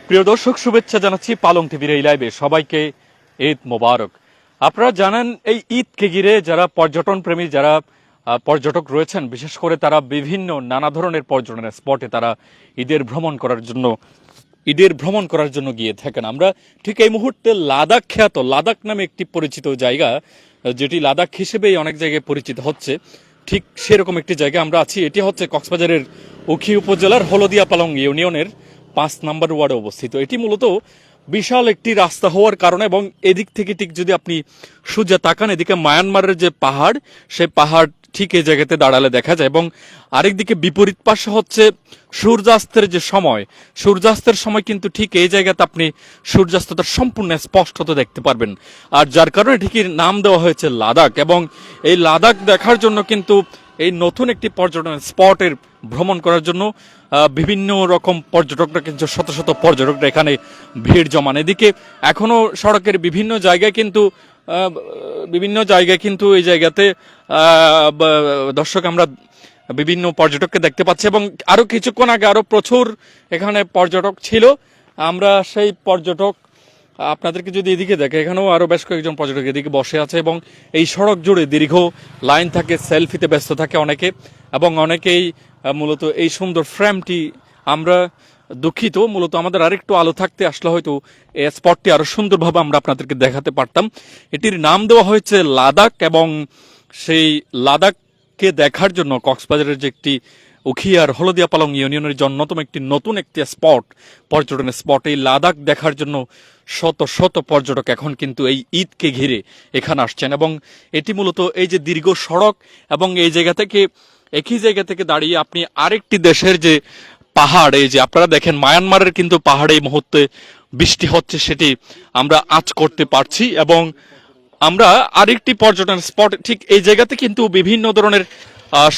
প্রিয় দর্শক, শুভেচ্ছা জানাচ্ছি পালং টিভির এই লাইভে সবাইকে ঈদ মোবারক। আপনারা জানেন এই ঈদকে ঘিরে যারা পর্যটন প্রেমী, যারা পর্যটক রয়েছেন, বিশেষ করে তারা বিভিন্ন নানা ধরনের পর্যটনের স্পটে তারা ঈদের ভ্রমণ করার জন্য গিয়ে থাকেন। আমরা ঠিক এই মুহূর্তে লাদাখ খ্যাত লাদাখ নামে একটি পরিচিত জায়গা, যেটি লাদাখ হিসেবেই অনেক জায়গায় পরিচিত হচ্ছে, ঠিক সেরকম একটি জায়গা আমরা আছি। এটি হচ্ছে কক্সবাজারের উখি উপজেলার হলদিয়া পালং ইউনিয়নের 5 নম্বর ওয়ার্ডে অবস্থিত। এটি মূলত বিশাল একটি রাস্তা হওয়ার কারণে, এবং এদিক থেকে ঠিক যদি আপনি সোজা তাকান, এদিকে মায়ানমারের যে পাহাড়, সেই পাহাড় ঠিক এই জায়গাতে দাঁড়ালে দেখা যায়, এবং আরেকদিকে বিপরীত পাশে হচ্ছে সূর্যাস্তের যে সময়, সূর্যাস্তের সময় কিন্তু ঠিক এই জায়গাতে আপনি সূর্যাস্তটা সম্পূর্ণ স্পষ্টত দেখতে পারবেন। আর যার কারণে ঠিকই নাম দেওয়া হয়েছে লাদাখ। এবং এই লাদাখ দেখার জন্য কিন্তু এই নতুন একটি পর্যটন স্পটের ভ্রমণ করার জন্য বিভিন্ন রকম পর্যটকরা, কিন্তু শত শত পর্যটকরা এখানে ভিড় জমান। এদিকে এখনো সড়কের বিভিন্ন জায়গায় কিন্তু এই জায়গাতে দর্শক আমরা বিভিন্ন পর্যটককে দেখতে পাচ্ছি, এবং আরো কিছুক্ষণ আগে আরো প্রচুর এখানে পর্যটক ছিল। আমরা সেই পর্যটক আপনাদেরকে যদি এদিকে দেখে, এখানেও আরো বেশ কয়েকজন পর্যটক এদিকে বসে আছে, এবং এই সড়ক জুড়ে দীর্ঘ লাইন থাকে, সেলফিতে ব্যস্ত থাকে অনেকে, এবং অনেকেই মূলত এই সুন্দর ফ্রেমটি, আমরা দুঃখিত, মূলত আমাদের আরেকটু আলো থাকতে আসলে হয়তো এই স্পটটি আরো সুন্দরভাবে আমরা আপনাদেরকে দেখাতে পারতাম। এটির নাম দেওয়া হয়েছে লাদাখ, এবং সেই লাদাখকে দেখার জন্য কক্সবাজারের যে একটি উখিয়ার হলদিয়া পালং ইউনিয়নের অন্যতম একটি নতুন একটি স্পট, পর্যটনের স্পট, এই লাদাখ দেখার জন্য শত শত পর্যটক এখন কিন্তু এই ঈদকে ঘিরে এখানে আসছেন। এবং এটি মূলত এই যে দীর্ঘ সড়ক, এবং এই জায়গা থেকে, একই জায়গা থেকে দাঁড়িয়ে আপনি আরেকটি দেশের যে পাহাড়, এই যে আপনারা দেখেন মায়ানমারের কিন্তু পাহাড়ে এই মুহূর্তে বৃষ্টি হচ্ছে, সেটি আমরা আঁচ করতে পারছি। এবং আমরা আরেকটি পর্যটন স্পট, ঠিক এই জায়গাতে কিন্তু বিভিন্ন ধরনের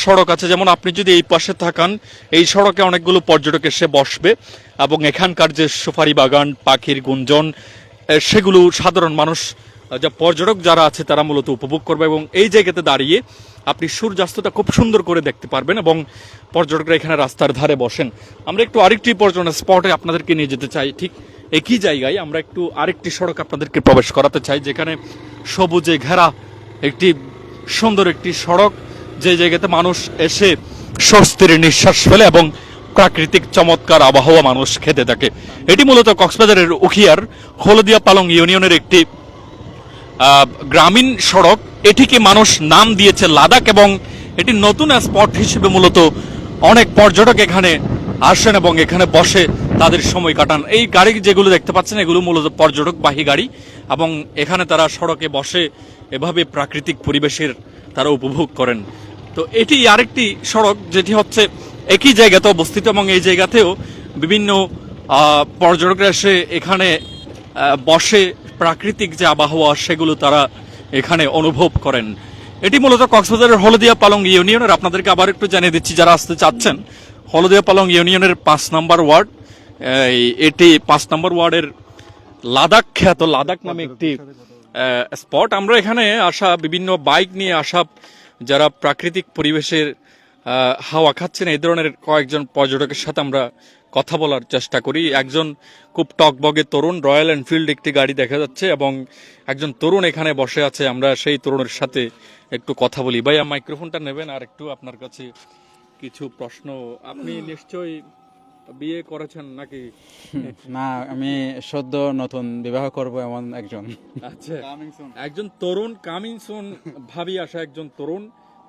সড়ক আছে। যেমন আপনি যদি এই পাশে থাকান, এই সড়কে অনেকগুলো পর্যটক এসে বসবে, এবং এখানকার যে সুপারি বাগান, পাখির গুঞ্জন, সেগুলো সাধারণ মানুষ, যা পর্যটক যারা আছে তারা মূলত উপভোগ করবে। এবং এই জায়গাতে দাঁড়িয়ে আপনি সূর্যাস্তটা খুব সুন্দর করে দেখতে পারবেন, এবং পর্যটকরা এখানে রাস্তার ধারে বসেন। আমরা একটু আরেকটি পর্যটন স্পটে আপনাদেরকে নিয়ে যেতে চাই। ঠিক একই জায়গায় আমরা একটু আরেকটি সড়ক আপনাদেরকে প্রবেশ করাতে চাই, যেখানে সবুজে ঘেরা একটি সুন্দর একটি সড়ক, যে জায়গাতে মানুষ এসে স্বস্তির নিঃশ্বাস ফেলে, এবং প্রাকৃতিক চমৎকার আবহাওয়া মানুষ খেতে থাকে। এটি মূলত কক্সবাজারের উখিয়ার হলদিয়া পালং ইউনিয়নের একটি গ্রামীণ সড়ক। এটিকে মানুষ নাম দিয়েছে লাদাখ, এবং এটি নতুন স্পট হিসেবে মূলত অনেক পর্যটক এখানে আসেন এবং এখানে বসে তাদের সময় কাটান। এই গাড়ি যেগুলো দেখতে পাচ্ছেন, এগুলো মূলত পর্যটকবাহী গাড়ি, এবং এখানে তারা সড়কে বসে এভাবে প্রাকৃতিক পরিবেশের তারা উপভোগ করেন। তো এটি আরেকটি সড়ক যেটি হচ্ছে একই জায়গাতে অবস্থিত, এবং এই জায়গাতেও বিভিন্ন পর্যটকরা এসে এখানে বসে প্রাকৃতিক যে আবহাওয়া সেগুলো তারা এখানে অনুভব করেন। এটি মূলত কক্সবাজারের হলদিয়া পালং ইউনিয়নের, আপনাদেরকে আবার একটু জানিয়ে দিচ্ছি যারা আসতে চাচ্ছেন, হলদিয়া পালং ইউনিয়নের 5 নম্বর ওয়ার্ড। এটি 5 নম্বর ওয়ার্ডের লাদাখ খ্যাত লাদাখ নামে একটি স্পট। আমরা এখানে আসা বিভিন্ন বাইক নিয়ে আসা যারা প্রাকৃতিক পরিবেশের হাওয়া খাচ্ছেন, এই ধরনের কয়েকজন পর্যটকের সাথে আমরা কথা বলার চেষ্টা করি। একজন খুব টকবগে তরুণ, রয়্যাল এনফিল্ড একটি গাড়ি দেখা যাচ্ছে, এবং একজন তরুণ এখানে বসে আছে। আমরা সেই তরুণের সাথে একটু কথা বলি। ভাইয়া, মাইক্রোফোনটা নেবেন, আর একটু আপনার কাছে কিছু প্রশ্ন। আপনি নিশ্চয়ই বিয়ে করেছেন নাকি? না, আমি সদ্য নতুন বিবাহ করব এমন একজন। আচ্ছা, একজন তরুণ, কামিং সুন ভাবি আসা একজন তরুণ,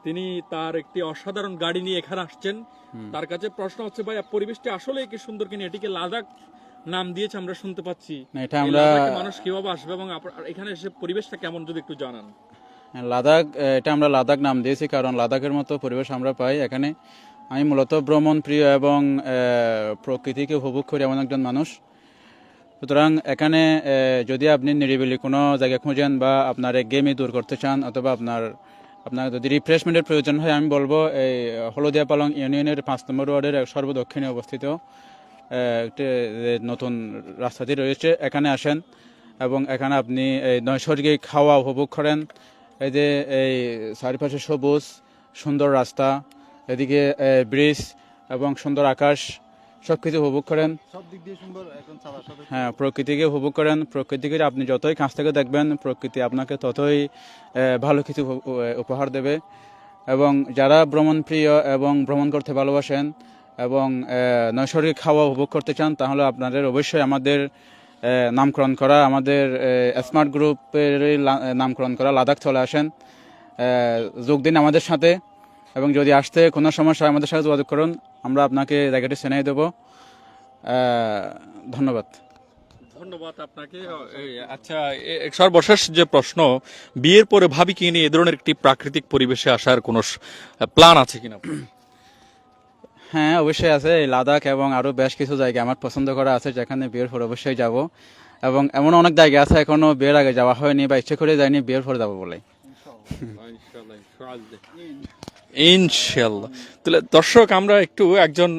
তিনি তার একটি অসাধারণ গাড়ি নিয়ে এখানে আসছেন। তার কাছে প্রশ্ন হচ্ছে, ভাই পরিবেশটি আসলে কি সুন্দর কিনা? এটিকে লাদাখ নাম দিয়েছে আমরা শুনতে পাচ্ছি, এটা আমরা মানুষ কিভাবে আসবে এবং এখানে এসে পরিবেশটা কেমন যদি একটু জানান। লাদাখ, এটা আমরা লাদাখ নাম দিয়েছি কারণ লাদাখের মতো পরিবেশ আমরা পাই এখানে। আমি মূলত ভ্রমণ প্রিয় এবং প্রকৃতিকে উপভোগ করি এমন একজন মানুষ। সুতরাং এখানে যদি আপনি নিরিবিলি কোনো জায়গা খুঁজেন, বা আপনার গেমই দূর করতে চান, অথবা আপনার যদি রিফ্রেশমেন্টের প্রয়োজন হয়, আমি বলবো এই হলদিয়া পালং ইউনিয়নের 5 নম্বর ওয়ার্ডের সর্বদক্ষিণে অবস্থিত একটি নতুন রাস্তাটি রয়েছে, এখানে আসেন এবং এখানে আপনি এই নৈসর্গিক হাওয়া উপভোগ করেন। এই যে এই চারিপাশে সবুজ সুন্দর রাস্তা, এদিকে ব্রিজ এবং সুন্দর আকাশ, সবকিছু উপভোগ করেন। সব দিক দিয়ে সুন্দর এখন চালার সাথে। হ্যাঁ, প্রকৃতিকে উপভোগ করেন। প্রকৃতিকে আপনি যতই কাছ থেকে দেখবেন, প্রকৃতি আপনাকে ততই ভালো কিছু উপহার দেবে। এবং যারা ভ্রমণ প্রিয় এবং ভ্রমণ করতে ভালোবাসেন এবং নৈসর্গিক হাওয়া উপভোগ করতে চান, তাহলে আপনাদের অবশ্যই আমাদের নামকরণ করা, আমাদের স্মার্ট গ্রুপের নামকরণ করা লাদাখ চলে আসেন, যোগ দিন আমাদের সাথে। এবং যদি আসতে কোনো সমস্যা হয় আমাদের সাথে যোগাযোগ করুন, আমরা আপনাকে জায়গাটি চিনিয়ে দেবো। ধন্যবাদ। ধন্যবাদ আপনাকে। আচ্ছা, সর্বশেষ যে প্রশ্ন, বিয়ের পরে ভাবি কি নিয়ে এ ধরনের একটি প্রাকৃতিক পরিবেশে আসার কোনো প্ল্যান আছে কিনা? হ্যাঁ, অবশ্যই আছে। এই লাদাখ এবং আরও বেশ কিছু জায়গা আমার পছন্দ করা আছে, যেখানে বিয়ের পর অবশ্যই যাব। এবং এমন অনেক জায়গা আছে এখনো বিয়ের আগে যাওয়া হয়নি বা ইচ্ছে করে যায়নি, বিয়ের পরে যাবো বলে। ইনশাল্লাহ। তাহলে দর্শক, আমরা একটু একজন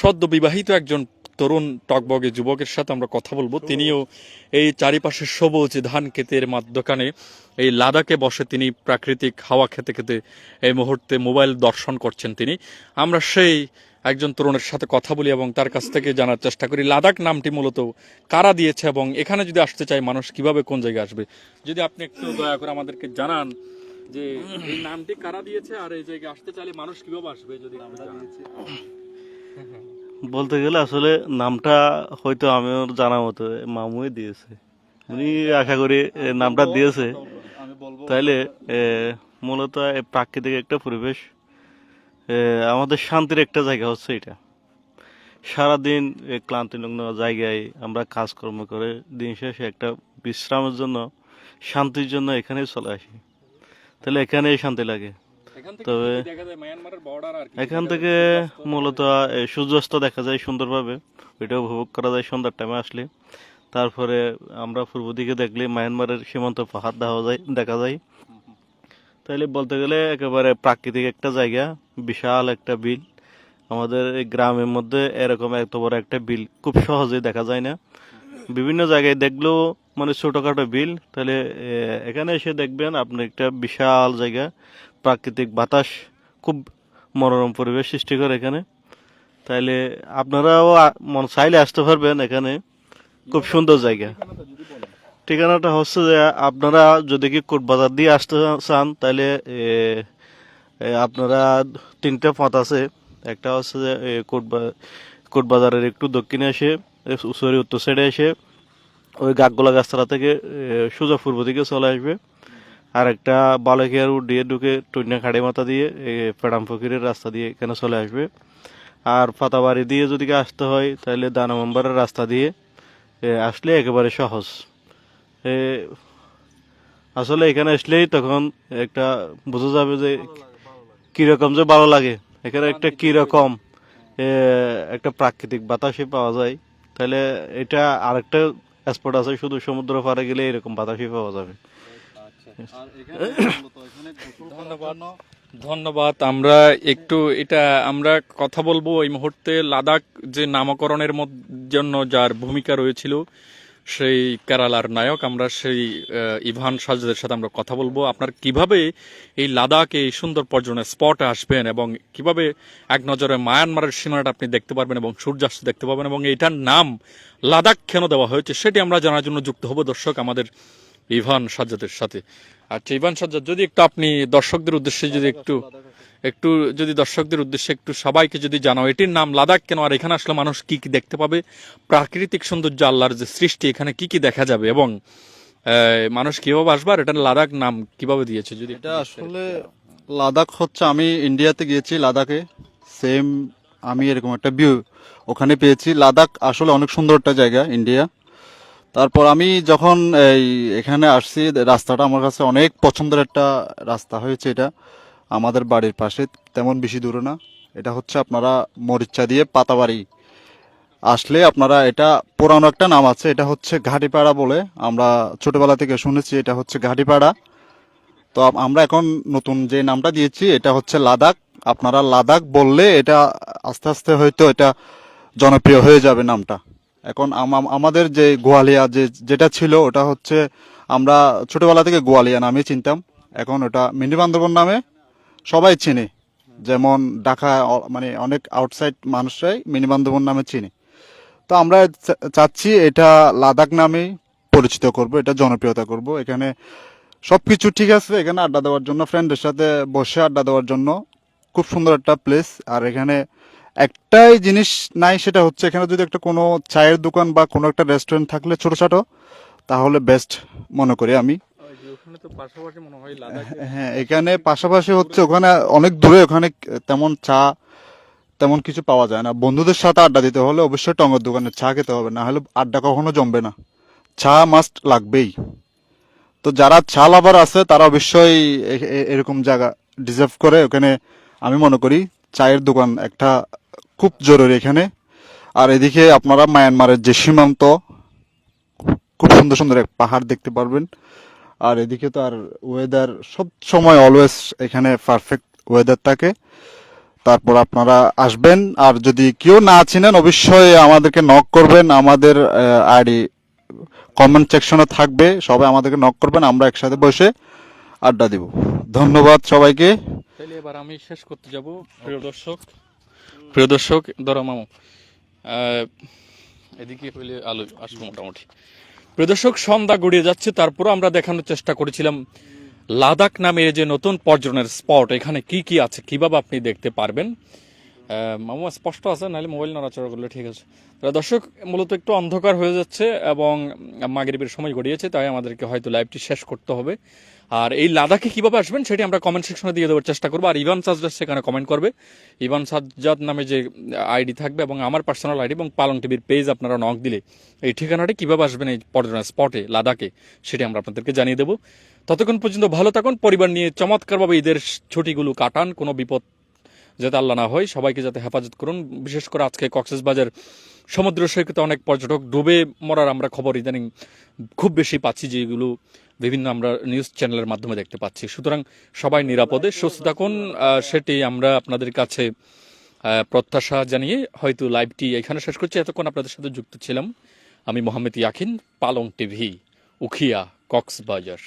সদ্য বিবাহিত একজন তরুণ টকবগে যুবকের সাথে আমরা কথা বলবো। তিনিও এই চারিপাশে সবুজ ধান ক্ষেতের মাঝখানে এই লাদাখে বসে তিনি প্রাকৃতিক হাওয়া খেতে খেতে এই মুহূর্তে মোবাইল দর্শন করছেন তিনি। আমরা সেই একজন তরুণের সাথে কথা বলি এবং তার কাছ থেকে জানার চেষ্টা করি লাদাখ নামটি মূলত কারা দিয়েছে এবং এখানে যদি আসতে চায় মানুষ কিভাবে কোন জায়গায় আসবে। যদি আপনি একটু দয়া করে আমাদেরকে জানান যে এই নামটি কারা দিয়েছে আর এই জায়গায় আসতে চাইলে মানুষ কিভাবে আসবে, যদি বলতে গেলে আসলে নামটা হয়তো আমিও জানা মতো মামুই দিয়েছে, উনি আশা করি নামটা দিয়েছে। তাইলে মূলত এই প্রাকৃতিক একটা পরিবেশ, আমাদের শান্তির একটা জায়গা হচ্ছে এটা। সারাদিন ক্লান্তিলগ্ন জায়গায় আমরা কাজকর্ম করে দিন শেষে একটা বিশ্রামের জন্য, শান্তির জন্য এখানে চলে আসি। তাহলে এখানেই শান্তি লাগে। তবে এখান থেকে মূলত সূর্যাস্ত দেখা যায় সুন্দরভাবে, ওইটা উপভোগ করা যায় সন্ধ্যার টাইমে আসলে। তারপরে আমরা পূর্ব দিকে দেখলে মায়ানমারের সীমান্ত পাহাড় দেখা যায়। তাইলে বলতে গেলে একেবারে প্রাকৃতিক একটা জায়গা, বিশাল একটা বিল। আমাদের এই গ্রামের মধ্যে এরকম এত বড় একটা বিল খুব সহজেই দেখা যায় না। বিভিন্ন জায়গায় দেখলেও মানে ছোটখাটো বিল, তাহলে এখানে এসে দেখবেন আপনি একটা বিশাল জায়গা, প্রাকৃতিক বাতাস, খুব মনোরম পরিবেশ সৃষ্টি করে এখানে। তাইলে আপনারাও মন চাইলে আসতে পারবেন এখানে, খুব সুন্দর জায়গা। ঠিকানাটা হচ্ছে যে আপনারা যদি কি কোটবাজার দিয়ে আসতে চান, তাহলে আপনারা 3টা পথ আছে। একটা হচ্ছে যে কোটবাজারের একটু দক্ষিণে এসে সরি উত্তর সাইডে এসে ওই গাগগোলা গাছতলা থেকে সোজা পূর্ব দিকে চলে আসবে। আর একটা বালকিয়া রোড দিয়ে ঢুকে টুইনা খাড়ি মাথা দিয়ে পেড়াম ফকিরের রাস্তা দিয়ে এখানে চলে আসবে। আর পাতাবাড়ি দিয়ে যদি আসতে হয় তাহলে দানামম্বরের রাস্তা দিয়ে আসলে একেবারে সহজ। আসলে এখানে আসলেই তখন একটা বোঝা যাবে যে কিরকম যে ভালো লাগে। এখানে একটা কিরকম একটা প্রাকৃতিক বাতাসে পাওয়া যায়। তাহলে এটা আরেকটা স্পট আছে, শুধু সমুদ্র পাড়ে গেলে এরকম বাতাসই পাওয়া যাবে। ধন্যবাদ। আমরা একটু আমরা কথা বলবো এই মুহূর্তে লাদাখ যে নামকরণের জন্য যার ভূমিকা রয়েছিল সেই কেরালার নায়ক, আমরা সেই ইভান সাজ্জাদের সাথে আমরা কথা বলবো। আপনার কিভাবে এই লাদাখে এই সুন্দর পর্যটন স্পটে আসবেন এবং কিভাবে এক নজরে মায়ানমারের সীমানাটা আপনি দেখতে পারবেন এবং সূর্যাস্ত দেখতে পাবেন এবং এটার নাম লাদাখ কেন দেওয়া হয়েছে সেটি আমরা জানার জন্য যুক্ত হব দর্শক আমাদের ইভান সাজ্জাদের সাথে। আচ্ছা ইভান সাজ্জাদ, যদি একটু আপনি দর্শকদের উদ্দেশ্যে যদি দর্শকদের উদ্দেশ্যে একটু সবাইকে যদি জানাও এটির নাম লাদাখ কেন, আর এখানে আসলে মানুষ কি কি দেখতে পাবে, প্রাকৃতিক সৌন্দর্য আল্লাহর যে সৃষ্টি এখানে কি কি দেখা যাবে এবং মানুষ কিভাবে আসবে, আর এটা লাদাখ নাম কিভাবে দিয়েছে যদি এটা আসলে লাদাখ হচ্ছে, আমি ইন্ডিয়াতে গিয়েছি লাদাখে, সেম আমি এরকম একটা ভিউ ওখানে পেয়েছি। লাদাখ আসলে অনেক সুন্দর একটা জায়গা ইন্ডিয়া। তারপর আমি যখন এখানে আসছি, রাস্তাটা আমার কাছে অনেক পছন্দের একটা রাস্তা হয়েছে। এটা আমাদের বাড়ির পাশে, তেমন বেশি দূরে না। এটা হচ্ছে আপনারা মরিচা দিয়ে পাতাবাড়ি আসলে আপনারা, এটা পুরানো একটা নাম আছে, এটা হচ্ছে ঘাটিপাড়া বলে, আমরা ছোটবেলা থেকে শুনেছি এটা হচ্ছে ঘাটিপাড়া। তো আমরা এখন নতুন যে নামটা দিয়েছি এটা হচ্ছে লাদাখ। আপনারা লাদাখ বললে এটা আস্তে আস্তে হয়তো এটা জনপ্রিয় হয়ে যাবে নামটা। এখন আমাদের যে গোয়ালিয়া যেটা ছিল ওটা হচ্ছে, আমরা ছোটবেলা থেকে গোয়ালিয়া নামে চিনতাম, এখন ওটা মিনি বান্দরবন নামে সবাই চিনে। যেমন ঢাকা মানে অনেক আউটসাইড মানুষরাই মিনি বান্দরবন নামে চিনে। তো আমরা চাচ্ছি এটা লাদাখ নামেই পরিচিত করব, এটা জনপ্রিয়তা করব। এখানে সবকিছু ঠিক আছে, এখানে আড্ডা দেওয়ার জন্য, ফ্রেন্ডের সাথে বসে আড্ডা দেওয়ার জন্য খুব সুন্দর একটা প্লেস। আর এখানে একটাই জিনিস নাই, সেটা হচ্ছে এখানে যদি একটা কোনো চায়ের দোকান বা কোনো একটা রেস্টুরেন্ট থাকলে ছোটখাটো, তাহলে বেস্ট মনে করি আমি। ওখানে তো পাশাপাশি মনে হয় লাদাখ। হ্যাঁ, এখানে পাশাপাশি হচ্ছে ওখানে অনেক দূরে, ওখানে তেমন চা তেমন কিছু পাওয়া যায় না। বন্ধুদের সাথে আড্ডা দিতে হলে অবশ্যই টঙের দোকানে চা খেতে হবে, না হলে আড্ডা কখনো জমবে না। চা মাস্ট লাগবেই। তো যারা চা লাভার আছে তারা অবশ্যই এরকম জায়গা ডিজার্ভ করে। ওখানে আমি মনে করি চায়ের দোকান একটা খুব জরুরি এখানে। আর এদিকে আপনারা মায়ানমারের যে সীমান্ত, খুব সুন্দর সুন্দর এক পাহাড় দেখতে পারবেন। আর এদিকে তো আর ওয়েদার সব সময় অলওয়েজ এখানে পারফেক্ট ওয়েদার থাকে। তারপর আপনারা আসবেন, আর যদি কেউ না চিনেন অবশ্যই আমাদেরকে নক করবেন। আমাদের আইডি কমেন্ট সেকশনে থাকবে, সবাই আমাদেরকে নক করবেন, আমরা একসাথে বসে আড্ডা দিব। ধন্যবাদ সবাইকে। তাহলে এবার আমি শেষ করতে যাব। প্রিয় দর্শক ধরো মামু, এদিকে হইলে আলো আসবো মোটামুটি। প্রিয় দর্শক, সন্ধ্যা গড়িয়ে যাচ্ছে, তারপরও আমরা দেখানোর চেষ্টা করেছিলাম লাদাখ নামে যে নতুন পর্যটনের স্পট, এখানে কি কি আছে, কিভাবে আপনি দেখতে পারবেন। মামু স্পষ্ট আছে, নাহলে মোবাইল নড়াচড়া করলে ঠিক আছে। দর্শক, মূলত একটু অন্ধকার হয়ে যাচ্ছে এবং মাগরিবের সময় গড়িয়েছে, তাই আমাদেরকে হয়তো লাইভটি শেষ করতে হবে। আর এই লাদাখে কিভাবে আসবেন সেটি আমরা কমেন্ট সেকশনে দিয়ে দেওয়ার চেষ্টা করবো। আর ইভান সাজ্জাদ সেখানে কমেন্ট করবে, ইভান সাজ্জাদ নামে যে আইডি থাকবে এবং আমার পার্সোনাল আইডি এবং পালং টিভির পেজ, আপনারা নক দিলে এই ঠিকানাটি কিভাবে আসবেন এই পর্যটন স্পটে লাদাখে সেটি আমরা আপনাদেরকে জানিয়ে দেবো। ততক্ষণ পর্যন্ত ভালো থাকুন, পরিবার নিয়ে চমৎকারভাবে ঈদের ছুটিগুলো কাটান, কোনো বিপদ যাতে আল্লাহ না হয়, সবাইকে যাতে হেফাজত করুন। বিশেষ করে আজকে কক্সবাজার সমুদ্র সৈকতে অনেক পর্যটক ডুবে মরার আমরা খবর ইদানিং খুব বেশি পাচ্ছি, যেগুলো বিভিন্ন আমরা নিউজ চ্যানেলের মাধ্যমে দেখতে পাচ্ছি। সুতরাং সবাই নিরাপদে সুস্থ থাকুন, সেটি আমরা আপনাদের কাছে প্রত্যাশা জানিয়ে হয়তো লাইভটি এখানে শেষ করছি। এতক্ষণ আপনাদের সাথে যুক্ত ছিলাম আমি মোহাম্মদ ইয়াকিন, পালং টিভি, উখিয়া, কক্সবাজার।